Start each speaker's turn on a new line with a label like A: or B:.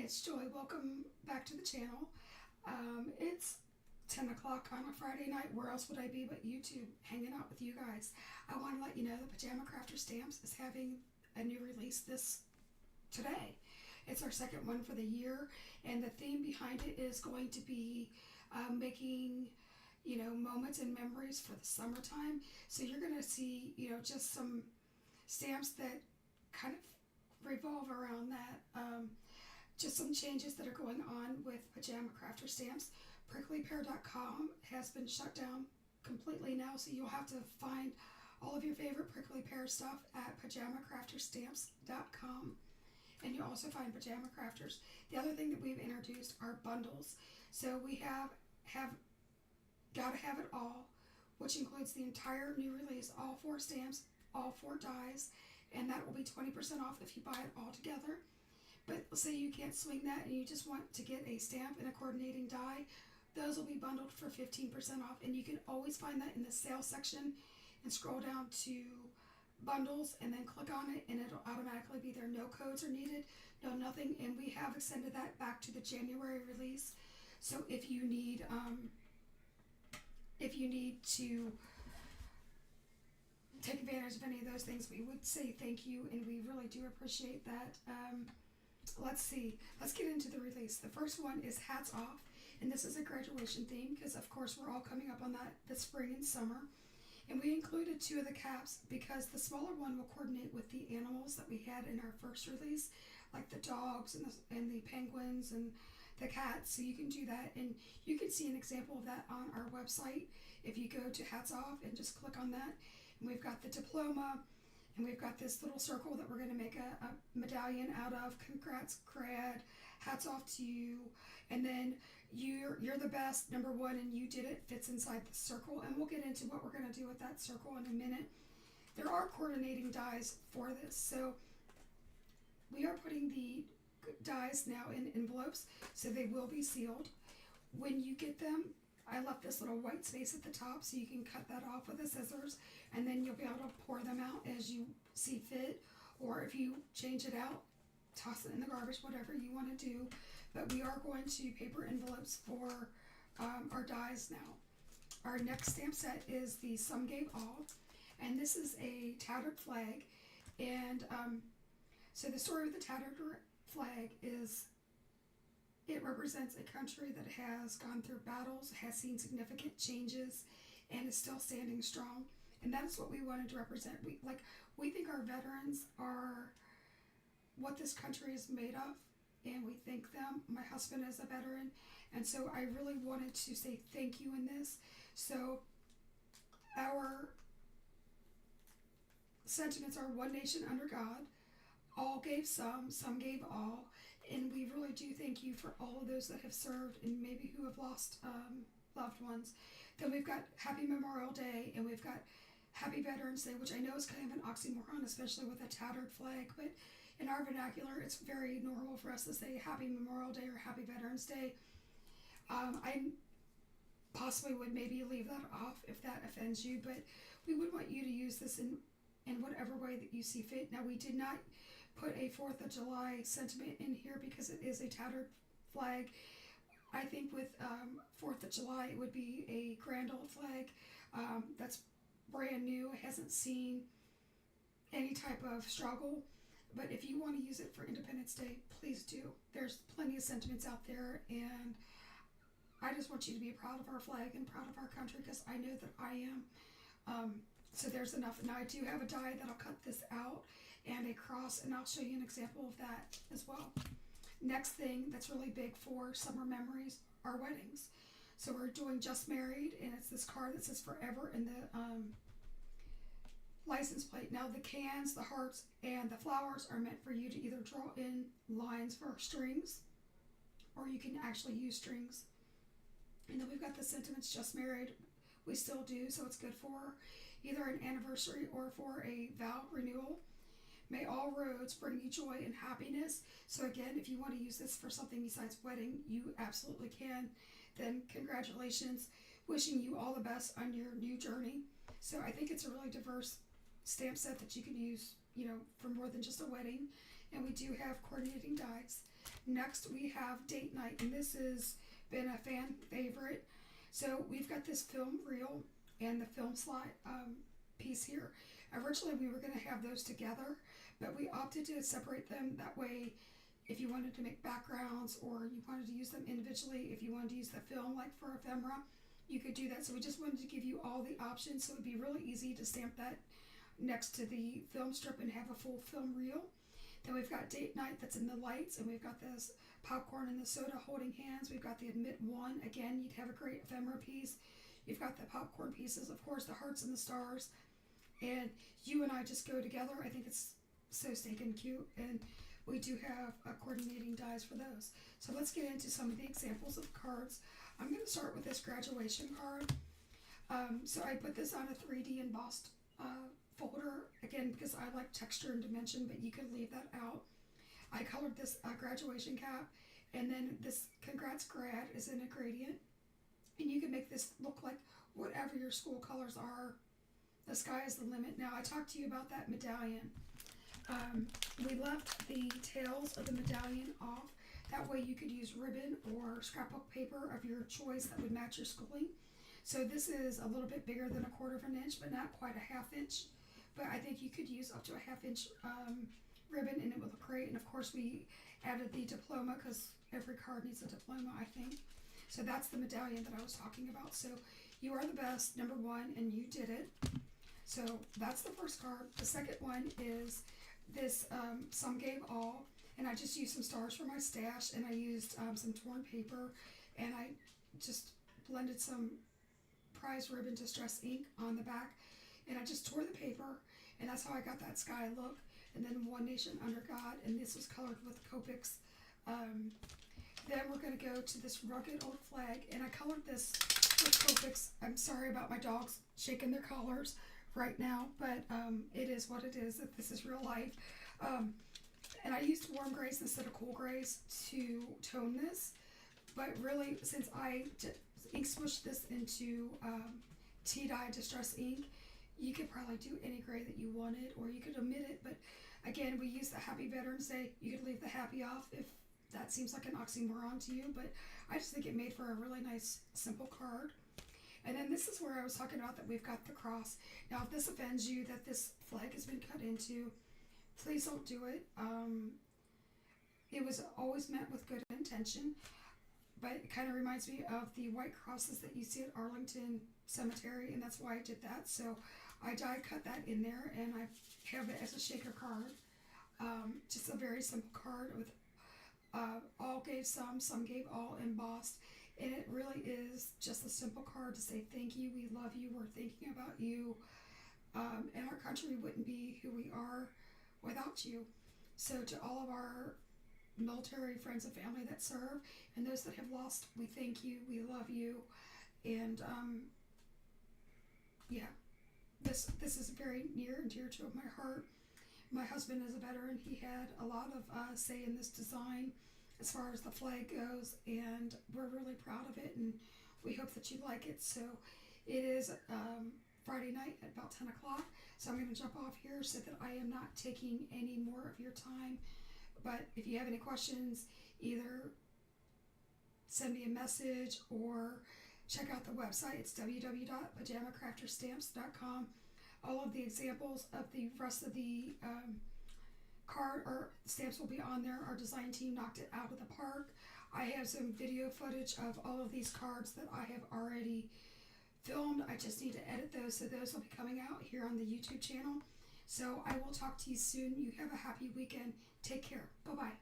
A: it's Joy. Welcome back to the channel. It's 10 o'clock on a Friday night. Where else would I be but YouTube, hanging out with you guys? I want to let you know that Pajama Crafter Stamps is having a new release today. It's our second one for the year, and the theme behind it is going to be making moments and memories for the summertime. So you're going to see just some stamps that kind of revolve around that. Just some changes that are going on with Pajama Crafter Stamps. Pricklypear.com has been shut down completely now, so you'll have to find all of your favorite Prickly Pear stuff at pajamacrafterstamps.com. And you'll also find Pajama Crafters. The other thing that we've introduced are bundles. So we have Gotta Have It All, which includes the entire new release, all 4 stamps, all 4 dies, and that will be 20% off if you buy it all together. But let's say you can't swing that and you just want to get a stamp and a coordinating die, those will be bundled for 15% off, and you can always find that in the sales section and scroll down to bundles and then click on it and it'll automatically be there. No codes are needed, no nothing, and we have extended that back to the January release. So if you need to take advantage of any of those things, we would say thank you, and we really do appreciate that. Let's get into the release. The first one is Hats Off, and this is a graduation theme because of course we're all coming up on that this spring and summer. And we included 2 of the caps because the smaller one will coordinate with the animals that we had in our first release, like the dogs and the penguins and the cats. So you can do that, and you can see an example of that on our website if you go to Hats Off and just click on that. And we've got the diploma, and we've got this little circle that we're going to make a medallion out of. Congrats, grad. Hats off to you. And then you're the best, number 1, and you did it, fits inside the circle. And we'll get into what we're going to do with that circle in a minute. There are coordinating dies for this. So we are putting the dies now in envelopes, so they will be sealed. When you get them, I left this little white space at the top so you can cut that off with the scissors, and then you'll be able to pour them out as you see fit, or if you change it out, toss it in the garbage, whatever you want to do. But we are going to paper envelopes for our dies now. Our next stamp set is the Some Gave All, and this is a tattered flag. And so the story of the tattered flag is it represents a country that has gone through battles, has seen significant changes, and is still standing strong. And that's what we wanted to represent. We think our veterans are what this country is made of, and we thank them. My husband is a veteran, and so I really wanted to say thank you in this. So our sentiments are one nation under God, all gave some gave all, and we really do thank you for all of those that have served and maybe who have lost loved ones. Then we've got Happy Memorial Day, and we've got Happy Veterans Day, which I know is kind of an oxymoron, especially with a tattered flag, but in our vernacular, it's very normal for us to say Happy Memorial Day or Happy Veterans Day. I possibly would maybe leave that off if that offends you, but we would want you to use this in whatever way that you see fit. Now, we did not put a 4th of July sentiment in here because it is a tattered flag. I think with 4th of July, it would be a grand old flag that's brand new, hasn't seen any type of struggle. But if you want to use it for Independence Day, please do. There's plenty of sentiments out there, and I just want you to be proud of our flag and proud of our country, because I know that I am. So there's enough. Now I do have a die that'll cut this out, and a cross, and I'll show you an example of that as well. Next thing that's really big for summer memories are weddings. So we're doing Just Married, and it's this card that says forever in the license plate. Now the cans, the hearts, and the flowers are meant for you to either draw in lines for strings, or you can actually use strings. And then we've got the sentiments, Just Married, we still do, so it's good for either an anniversary or for a vow renewal. May all roads bring you joy and happiness. So again, if you want to use this for something besides wedding, you absolutely can. Then congratulations, wishing you all the best on your new journey. So I think it's a really diverse stamp set that you can use, for more than just a wedding. And we do have coordinating dies. Next we have Date Night, and this has been a fan favorite. So we've got this film reel and the film slot piece here. Originally we were going to have those together, but we opted to separate them. That way, if you wanted to make backgrounds or you wanted to use them individually, if you wanted to use the film like for ephemera, you could do that. So we just wanted to give you all the options, so it would be really easy to stamp that next to the film strip and have a full film reel. Then we've got Date Night that's in the lights, and we've got this popcorn and the soda holding hands. We've got the Admit One. Again, you'd have a great ephemera piece. You've got the popcorn pieces, of course, the hearts and the stars. And you and I just go together. I think it's so stinking cute. And we do have coordinating dies for those. So let's get into some of the examples of cards. I'm going to start with this graduation card. So I put this on a 3D embossed folder, again, because I like texture and dimension, but you could leave that out. I colored this graduation cap, and then this Congrats Grad is in a gradient. And you can make this look like whatever your school colors are. The sky is the limit. Now, I talked to you about that medallion. We left the tails of the medallion off. That way you could use ribbon or scrapbook paper of your choice that would match your schooling. So this is a little bit bigger than 1/4 of an inch, but not quite a 1/2 inch. But I think you could use up to a 1/2 inch ribbon, and it would look great. And of course we added the diploma, because every card needs a diploma, I think. So that's the medallion that I was talking about. So you are the best, number one, and you did it. So that's the first card. The second one is this Some Gave All, and I just used some stars for my stash, and I used some torn paper, and I just blended some prize ribbon distress ink on the back, and I just tore the paper, and that's how I got that sky look. And then One Nation Under God, and this was colored with Copics. Then we're going to go to this rugged old flag, and I colored this with Copics. I'm sorry about my dogs shaking their collars right now, but it is what it is. This is real life. And I used warm grays instead of cool grays to tone this, but really, since I ink smushed this into tea dye distress ink, you could probably do any gray that you wanted, or you could omit it. But again, we use the Happy Veterans Day. You could leave the happy off if that seems like an oxymoron to you, but I just think it made for a really nice, simple card. And then this is where I was talking about that we've got the cross. Now, if this offends you that this flag has been cut into, please don't do it. It was always meant with good intention, but it kind of reminds me of the white crosses that you see at Arlington Cemetery, and that's why I did that. So I die cut that in there, and I have it as a shaker card. Just a very simple card with all gave some gave all embossed. And it really is just a simple card to say thank you, we love you, we're thinking about you, and our country wouldn't be who we are without you. So to all of our military friends and family that serve, and those that have lost, we thank you, we love you, and yeah, this is very near and dear to my heart. My husband is a veteran. He had a lot of say in this design as far as the flag goes, and we're really proud of it, and we hope that you like it. So it is Friday night at about 10 o'clock, so I'm going to jump off here so that I am not taking any more of your time. But if you have any questions, either send me a message or check out the website. It's www.pajamacrafterstamps.com. All of the examples of the rest of the card or stamps will be on there. Our design team knocked it out of the park. I have some video footage of all of these cards that I have already filmed. I just need to edit those, so those will be coming out here on the YouTube channel. So I will talk to you soon. You have a happy weekend. Take care. Bye-bye.